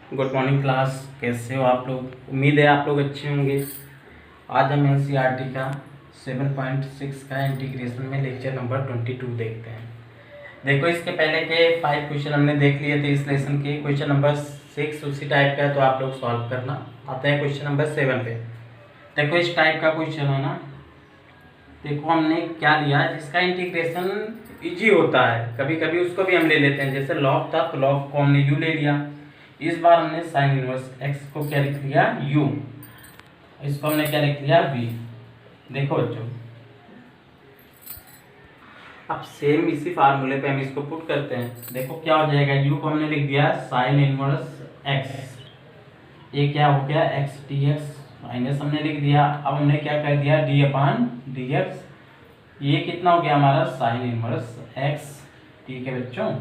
Good morning class. कैसे हो आप लोग? उम्मीद है आप लोग अच्छे होंगे। आज हम एनसीईआरटी का 7.6 का इंटीग्रेशन में लेक्चर नंबर 22 देखते हैं। देखो, इसके पहले के 5 क्वेश्चन हमने देख लिए थे इस लेसन के। क्वेश्चन नंबर 6 उसी टाइप का है, तो आप लोग सॉल्व करना। आते हैं क्वेश्चन नंबर 7 पे। देखो, इस टाइप का क्वेश्चन है ना। देखो, हमने क्या लिया जिसका इंटीग्रेशन इजी होता है, कभी कभी उसको भी हम ले लेते हैं। जैसे लॉग था तो लॉग को हमने यू ले लिया। इस बार हमने साइन इनवर्स एक्स को क्या लिख लिया? यू। इसको हमने क्या लिख लिया? वी। देखो बच्चों, अब सेम इसी फार्मूले पे हम इसको पुट करते हैं। देखो क्या हो जाएगा, यू को हमने लिख दिया साइन इनवर्स एक्स। ये क्या हो गया? एक्स डी एक्स माइनस हमने लिख दिया। अब हमने क्या कर दिया? डी अपान डी एक्स। ये कितना हो गया हमारा? Sine inverse x. ठीक है बच्चों।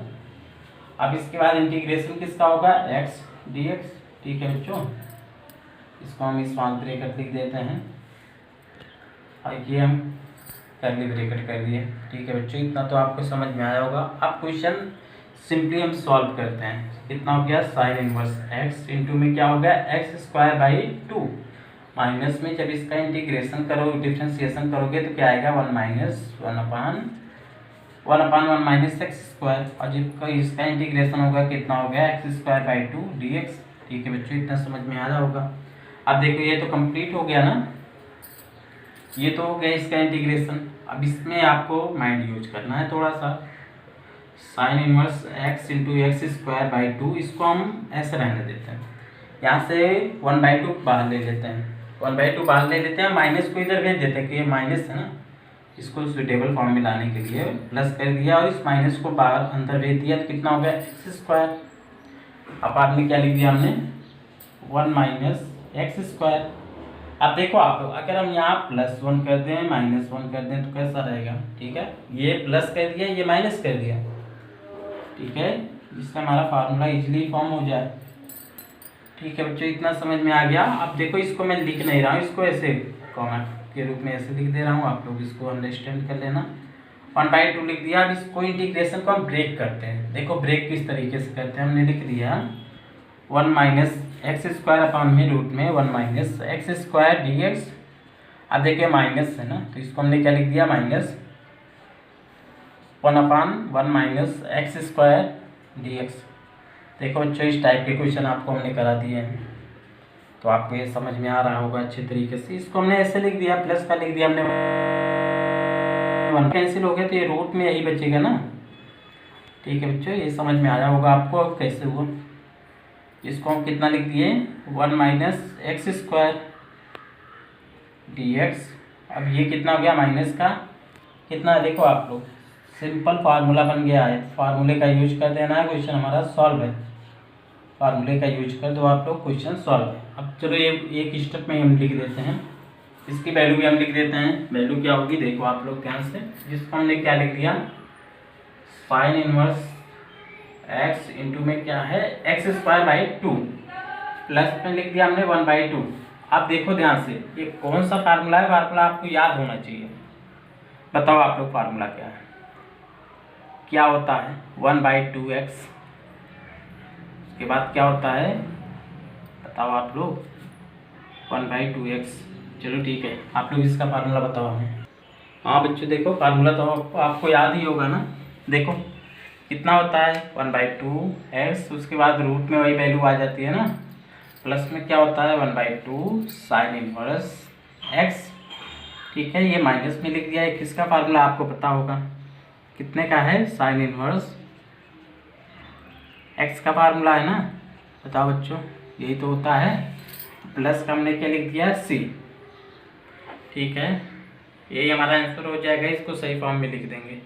अब इसके बाद इंटीग्रेशन किसका होगा? X D x. ठीक है बच्चों, इसको हम स्मॉल ब्रैकेट लिख देते हैं और ये हम कर्ली ब्रैकेट कर दिए। ठीक है बच्चों, इतना तो आपको समझ में आया होगा। अब क्वेश्चन सिंपली हम सॉल्व करते हैं। कितना हो गया? साइन इनवर्स एक्स इंटू में क्या हो गया? एक्स स्क्वायर बाई 2 माइनस में जब इसका इंटीग्रेशन करो, डिफ्रेंसिएशन करोगे तो क्या आएगा? 1 माइनस 1 माइनस एक्स स्क्वायर। और जब इसका इंटीग्रेशन होगा कितना हो गया? X square by 2 D x. ठीक है बच्चों, इतना समझ में आ रहा होगा। अब देखो, ये तो कंप्लीट हो गया ना, ये तो हो गया इसका इंटीग्रेशन। अब इसमें आपको माइंड यूज करना है थोड़ा सा। Sine inverse x into x square by 2, इसको हम ऐसे रहने देते हैं। यहाँ से 1/2 बाहर ले लेते हैं, 1/2 बाहर ले लेते हैं, माइनस को इधर भेज देते हैं कि ये माइनस है ना, इसको सुटेबल फॉर्म में लाने के लिए प्लस कर दिया और इस माइनस को बाहर अंदर भेज दिया। तो कितना हो गया? X square. अब आपने क्या लिख दिया? हमने 1 माइनस एक्स स्क्वायर। अब देखो आप लोग, अगर हम यहाँ +1 कर दें -1 कर दें तो कैसा रहेगा? ठीक है, ये प्लस कर दिया, ये माइनस कर दिया। ठीक है, जिससे हमारा फार्मूला इजीली फॉर्म हो जाए। ठीक है बच्चों, इतना समझ में आ गया। अब देखो, इसको मैं लिख नहीं रहा हूँ, इसको ऐसे कॉमा के रूप में ऐसे लिख दे रहा हूँ, आप लोग इसको अंडरस्टैंड कर लेना। 1/2 लिख दिया। अब इसको इंटीग्रेशन को हम ब्रेक करते हैं। देखो ब्रेक किस तरीके से करते हैं। हमने लिख दिया 1 माइनस एक्स स्क्वायर अपान में रूट में 1 minus x square D x. अब देखिए माइनस है ना, तो इसको हमने क्या लिख दिया? माइनस 1 अपान 1 minus x square D x. देखो बच्चों, इस टाइप के क्वेश्चन आपको हमने करा दिए हैं, तो आपको ये समझ में आ रहा होगा अच्छे तरीके से। इसको हमने ऐसे लिख दिया, प्लस का लिख दिया हमने, 1 कैंसिल हो गया तो ये रूट में यही बचेगा ना। ठीक है बच्चों, ये समझ में आया होगा आपको अब कैसे हुआ। इसको हम कितना लिख दिए? 1 minus x square D x. अब ये कितना हो गया? माइनस का कितना? देखो आप लोग, सिंपल फार्मूला बन गया है, फार्मूले का यूज कर देना है, क्वेश्चन हमारा सॉल्व है। फार्मूले का यूज कर दो आप लोग, क्वेश्चन सॉल्व है। अब चलो ये एक स्टेप में हम लिख देते हैं, इसकी वैल्यू भी हम लिख देते हैं। वैल्यू क्या होगी देखो आप लोग ध्यान से। जिसको हमने क्या लिख दिया? साइन इनवर्स एक्स इंटू में क्या है? एक्स स्क्वायर बाई 2 प्लस में लिख दिया हमने 1/2। अब देखो ध्यान से, ये कौन सा फार्मूला है? फार्मूला आपको याद होना चाहिए। बताओ आप लोग, फार्मूला क्या है? क्या होता है? 1/2x। उसके बाद क्या होता है बताओ आप लोग? 1/2x। चलो ठीक है, आप लोग इसका फार्मूला बताओ हमें। हाँ बच्चों, देखो फार्मूला तो आपको याद ही होगा ना। देखो कितना होता है? 1/2x, उसके बाद रूट में वही वैल्यू आ जाती है ना, प्लस में क्या होता है? 1/2 साइन इनवर्स x। ठीक है, ये माइनस में लिख दिया है। किसका फार्मूला आपको पता होगा? कितने का है? साइन इनवर्स x का फार्मूला है ना। बताओ बच्चों, यही तो होता है। प्लस का हमने क्या लिख दिया? c। ठीक है, यही हमारा आंसर हो जाएगा। इसको सही फॉर्म में लिख देंगे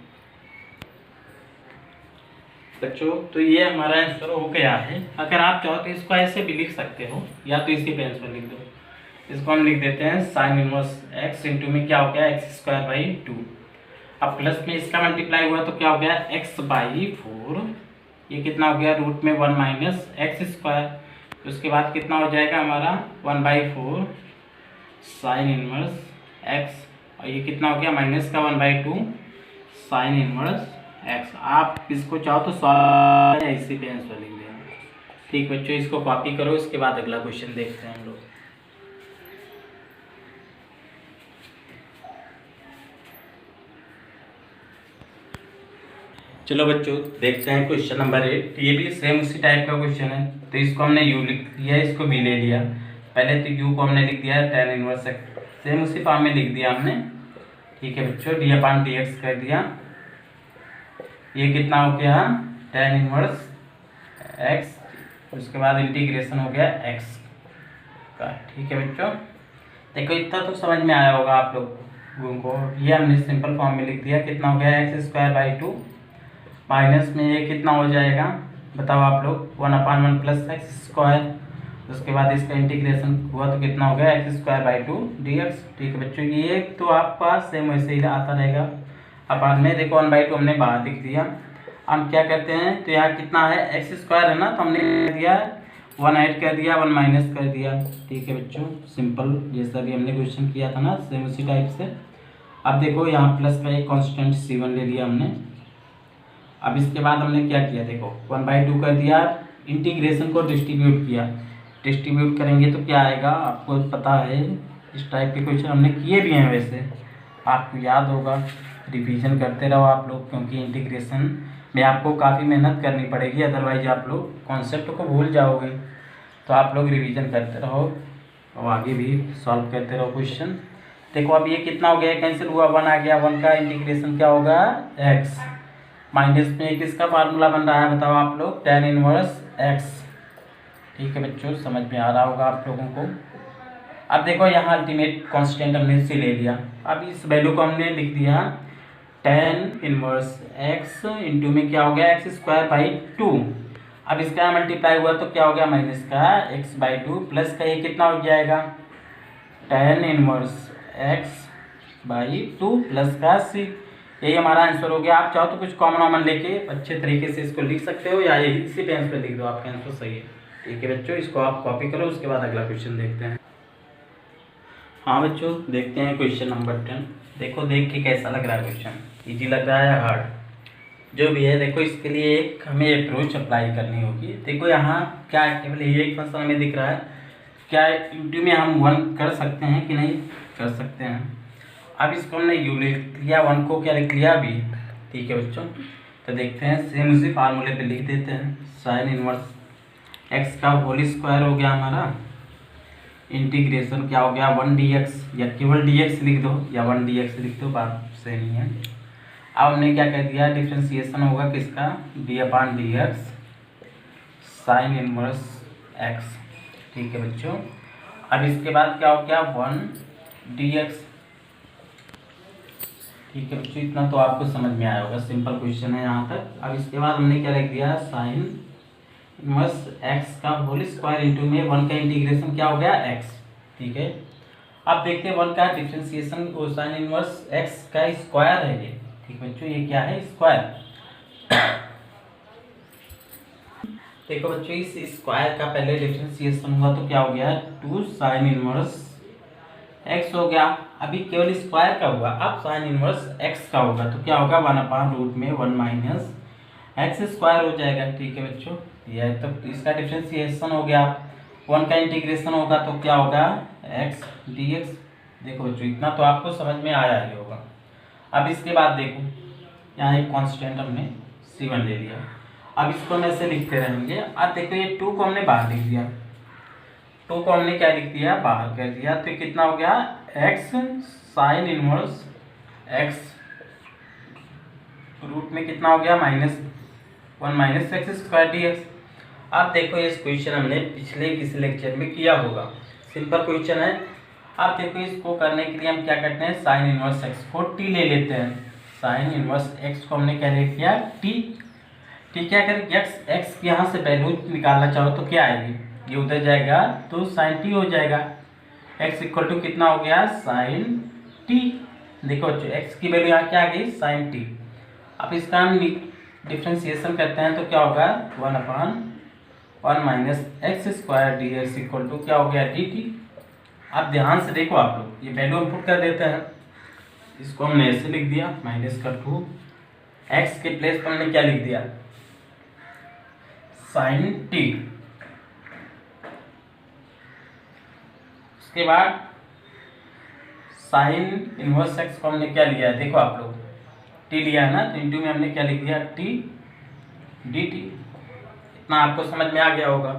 बच्चों। तो ये हमारा आंसर हो गया है। अगर आप चाहो तो इसको ऐसे भी लिख सकते हो, या तो इसी पे आंसर लिख दो। इसको हम लिख देते हैं साइन इनवर्स एक्स इंटू में क्या हो गया? X square by 2। अब प्लस में इसका मल्टीप्लाई हुआ तो क्या हो गया? X by 4। ये कितना हो गया? रूट में 1 माइनस एक्स स्क्वायर। उसके बाद कितना हो जाएगा हमारा? 1/4 साइन इनवर्स एक्स। और ये कितना हो गया? माइनस का 1/2 साइन इनवर्स एक्स। आप इसको चाहो तो सॉल्व इसी पे आंसर लिख देना। ठीक बच्चों, इसको कॉपी करो, इसके बाद अगला क्वेश्चन देखते हैं हम लोग। चलो बच्चों देखते हैं क्वेश्चन नंबर 8। ये भी सेम उसी टाइप का क्वेश्चन है। तो इसको हमने u लिख दिया, इसको v ले लिया। पहले तो u को हमने लिख दिया tan इनवर्स x, सेम उसी फॉर्म में लिख दिया हमने। ठीक है बच्चों, d/dx कर दिया। ये कितना हो गया tan इनवर्स x, उसके बाद इंटीग्रेशन हो गया x का। ठीक है बच्चों, देखो इतना तो समझ में आया होगा आप लोगों को। ये हमने सिंपल फॉर्म में लिख दिया। कितना हो गया x² / 2 माइनस में ये कितना हो जाएगा बताओ आप लोग, 1/1 + x²। उसके बाद इसका इंटीग्रेशन हुआ तो कितना हो गया x² / 2 dx। ठीक है बच्चों, ये तो आपका सेम वैसे ही आता रहेगा। अपान में देखो 1/2 हमने बाहर लिख दिया। हम क्या करते हैं, तो यहाँ कितना है x² है ना, तो हमने कर दिया 1 ऐड कर दिया, 1 माइनस कर दिया। ठीक है बच्चों, सिंपल जैसा भी हमने क्वेश्चन किया था ना, सेम उसी टाइप से। अब देखो यहाँ प्लस का एक कॉन्स्टेंट c1 ले लिया हमने। अब इसके बाद हमने क्या किया, देखो 1/2 कर दिया, इंटीग्रेशन को डिस्ट्रीब्यूट किया। डिस्ट्रीब्यूट करेंगे तो क्या आएगा, आपको पता है इस टाइप के क्वेश्चन हमने किए भी हैं, वैसे आपको याद होगा। रिवीजन करते रहो आप लोग, क्योंकि इंटीग्रेशन में आपको काफ़ी मेहनत करनी पड़ेगी, अदरवाइज आप लोग कॉन्सेप्ट को भूल जाओगे। तो आप लोग रिवीजन करते रहो और आगे भी सॉल्व करते रहो क्वेश्चन। देखो अब ये कितना हो गया, कैंसिल हुआ, 1 आ गया। 1 का इंटीग्रेशन क्या होगा x, माइनस में किसका फार्मूला बन रहा है बताओ आप लोग, tan इनवर्स x। ठीक है बच्चों, समझ में आ रहा होगा आप लोगों को। अब देखो यहाँ अल्टीमेट कांस्टेंट हमने c ले लिया। अब इस वैल्यू को हमने लिख दिया tan इनवर्स x इंटू में क्या हो गया x² / 2। अब इसका मल्टीप्लाई हुआ तो क्या हो गया माइनस का x/2 प्लस का ये कितना हो जाएगा tan इनवर्स x/2 प्लस का c। यही हमारा आंसर हो गया। आप चाहो तो कुछ कॉमन लेके अच्छे तरीके से इसको लिख सकते हो, या यही इसी पेन पे लिख दो, आपका आंसर सही है। ठीक है बच्चों, इसको आप कॉपी करो, उसके बाद अगला क्वेश्चन देखते हैं। हाँ बच्चों, देखते हैं क्वेश्चन नंबर 10। देखो देख के कैसा लग रहा है क्वेश्चन, इजी लग रहा है हार्ड, जो भी है। देखो इसके लिए एक हमें अप्रोच अप्लाई करनी होगी। देखो यहाँ क्या केवल ये एक फंक्शन हमें दिख रहा है, क्या इंटू में हम 1 कर सकते हैं कि नहीं कर सकते हैं। अब इसको हमने u लिख लिया, 1 को क्या लिख लिया भी। ठीक है बच्चों, तो देखते हैं सेम उसी फार्मूले पे लिख देते हैं। साइन इनवर्स x का होल स्क्वायर हो गया हमारा, इंटीग्रेशन क्या हो गया 1 dx, या केवल dx लिख दो या 1 dx लिख दो, बात सेम ही है। अब हमने क्या कर दिया, डिफ्रेंसिएशन होगा किसका d/dx साइन इनवर्स x। ठीक है बच्चों, अब इसके बाद क्या हो गया 1 dx। ठीक है बच्चों, इतना तो आपको समझ में आया होगा, सिंपल क्वेश्चन है यहाँ तक। अब इसके बाद हमने क्या लिख दिया साइन इनवर्स x का होल स्क्वायर इंटू में 1 का इंटीग्रेशन क्या हो गया x। ठीक है, अब देखते हैं 1 का डिफ्रेंसिएशन, साइन इनवर्स x का स्क्वायर है ये। ठीक बच्चों, ये क्या है स्क्वायर। देखो बच्चों, इस स्क्वायर का पहले डिफ्रेंसिएशन हुआ तो क्या हो गया 2 साइन इनवर्स x हो गया। अभी केवल स्क्वायर का हुआ, अब साइन इनवर्स x का होगा तो क्या होगा 1/√1 माइनस x² हो जाएगा। ठीक है बच्चों, यह तो इसका डिफ्रेंसिएशन हो गया। 1 का इंटीग्रेशन होगा तो क्या होगा x dx। देखो बच्चों, इतना तो आपको समझ में आया ही होगा। अब इसके बाद देखो यहाँ एक कांस्टेंट हमने c1 ले लिया। अब इसको हम ऐसे लिखते रहेंगे। अब देखो ये 2 को हमने बाहर लिख दिया, 2 को हमने क्या लिख दिया बाहर कर दिया, तो कितना हो गया x sine inverse x root में कितना हो गया -1 माइनस x² dx। अब देखो इस क्वेश्चन हमने पिछले किसी लेक्चर में किया होगा, सिंपल क्वेश्चन है। अब देखो इसको करने के लिए हम क्या करते हैं, साइन इनवर्स x को t ले लेते हैं। साइन इनवर्स x को हमने क्या ले लिया t। ठीक है, अगर x यहाँ से वैल्यू निकालना चाहो तो क्या आएगी, ये उधर जाएगा तो साइन t हो जाएगा। x इक्वल टू कितना हो गया साइन t। देखो बच्चों, x की वैल्यू यहाँ क्या आ गई साइन t। अब इसका हम डिफ्रेंसिएशन करते हैं तो क्या होगा 1/1 minus x² dx equal to क्या हो गया dt। अब ध्यान से देखो आप लोग, ये वैल्यू हम पुट कर देते हैं, इसको हमने ऐसे लिख दिया -2। x के प्लेस पर हमने क्या लिख दिया साइन t। उसके बाद साइन इनवर्स एक्स को हमने क्या लिया है, देखो आप लोग टी लिया है ना, तो इंटू में हमने क्या लिख दिया, टी डी टी। इतना आपको समझ में आ गया होगा।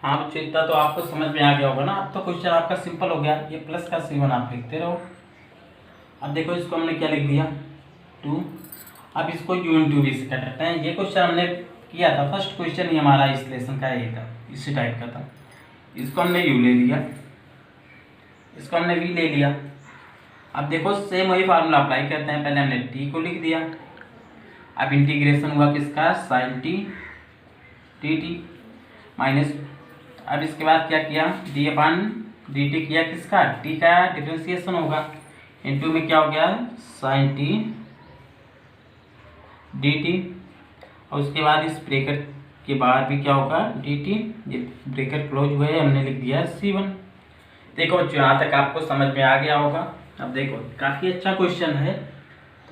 हाँ बच्चों, इतना तो आपको समझ में आ गया होगा ना। अब तो क्वेश्चन आपका सिंपल हो गया, ये प्लस का C1 आप लिखते रहो। अब देखो इसको हमने क्या लिख दिया, 2। अब इसको u इंटू वी से काटते हैं। ये क्वेश्चन हमने किया था, फर्स्ट क्वेश्चन ही हमारा इस लेसन का ये था, इसी टाइप का था। इसको हमने u ले लिया, इसको हमने v ले लिया। अब देखो सेम वही फार्मूला अप्लाई करते हैं। पहले हमने t को लिख दिया, अब इंटीग्रेशन हुआ किसका, sine T D T minus, अब इसके बाद क्या किया, डी अपन डी टी किया, किसका, टी का डिफ्रेंसिएशन होगा, इनटू में क्या हो गया, साइन टी डी टी, और उसके बाद इस ब्रेकेट के बाद भी क्या होगा, डी टी। ये ब्रेकेट क्लोज हुए, हमने लिख दिया C1। देखो बच्चों, यहाँ तक आपको समझ में आ गया होगा। अब देखो काफ़ी अच्छा क्वेश्चन है,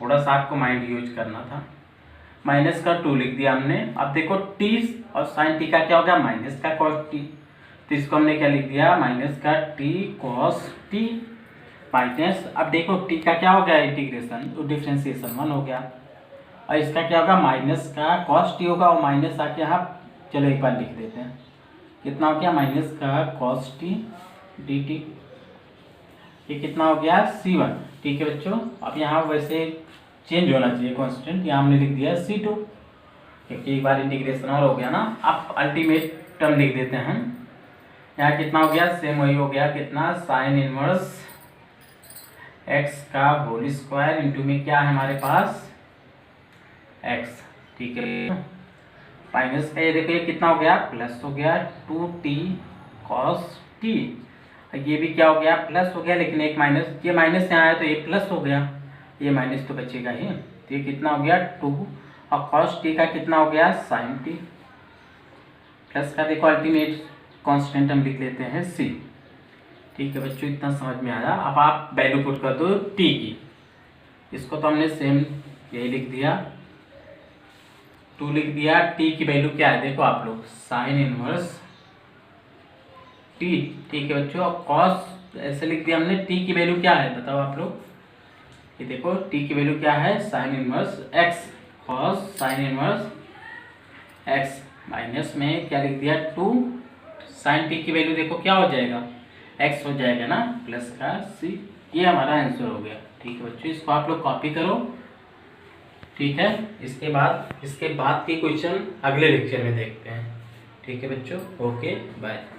थोड़ा सा आपको माइंड यूज करना था। माइनस का 2 लिख दिया हमने। अब देखो टी और साइन टी का क्या हो गया, माइनस का कॉस टी, तो इसको हमने क्या लिख दिया, माइनस का टी कॉस टी माइनस, अब देखो टी का क्या हो गया, इंटीग्रेशन, तो डिफ्रेंसिएशन 1 हो गया, और इसका क्या होगा, माइनस का कॉस टी होगा, और माइनस आके यहाँ, चलो एक बार लिख देते हैं, कितना हो गया, माइनस का कॉस टी डी टी, ये कितना हो गया, C1। ठीक है बच्चों, अब यहाँ वैसे चेंज होना चाहिए कांस्टेंट, यहाँ हमने लिख दिया C2, क्योंकि एक बार इंटीग्रेशन और हो गया ना। अब अल्टीमेट टर्म लिख देते हैं, यहाँ कितना हो गया, सेम वही हो गया, कितना, साइन इनवर्स एक्स का होल स्क्वायर, इंटू में क्या है हमारे पास, एक्स। ठीक है, माइनस का ये देखो ये कितना हो गया, प्लस हो गया, 2t कॉस टी, ये भी क्या हो गया, प्लस हो गया, लेकिन एक माइनस, ये माइनस यहाँ आया तो ये प्लस हो गया, ये माइनस तो बचेगा ही, तो ये कितना हो गया 2, और कॉस टी का कितना हो गया, साइन टी, प्लस का देखो अल्टीमेट कांस्टेंट हम लिख लेते हैं C। ठीक है बच्चों, इतना समझ में आया। अब आप वैल्यू पुट कर दो t की, इसको तो हमने सेम यही लिख दिया, 2 लिख दिया, t की वैल्यू क्या है, देखो आप लोग, साइन इनवर्स t। ठीक है बच्चों, कॉस ऐसे लिख दिया हमने, t की वैल्यू क्या है बताओ आप लोग, ये देखो t की वैल्यू क्या है, sign inverse x, cos sine inverse x, minus में क्या लिख दिया, 2, साइन t की वैल्यू देखो क्या हो जाएगा, x हो जाएगा ना, प्लस का c। ये हमारा आंसर हो गया। ठीक है बच्चों, इसको आप लोग कॉपी करो। ठीक है, इसके बाद के क्वेश्चन अगले लेक्चर में देखते हैं। ठीक है बच्चों, ओके बाय।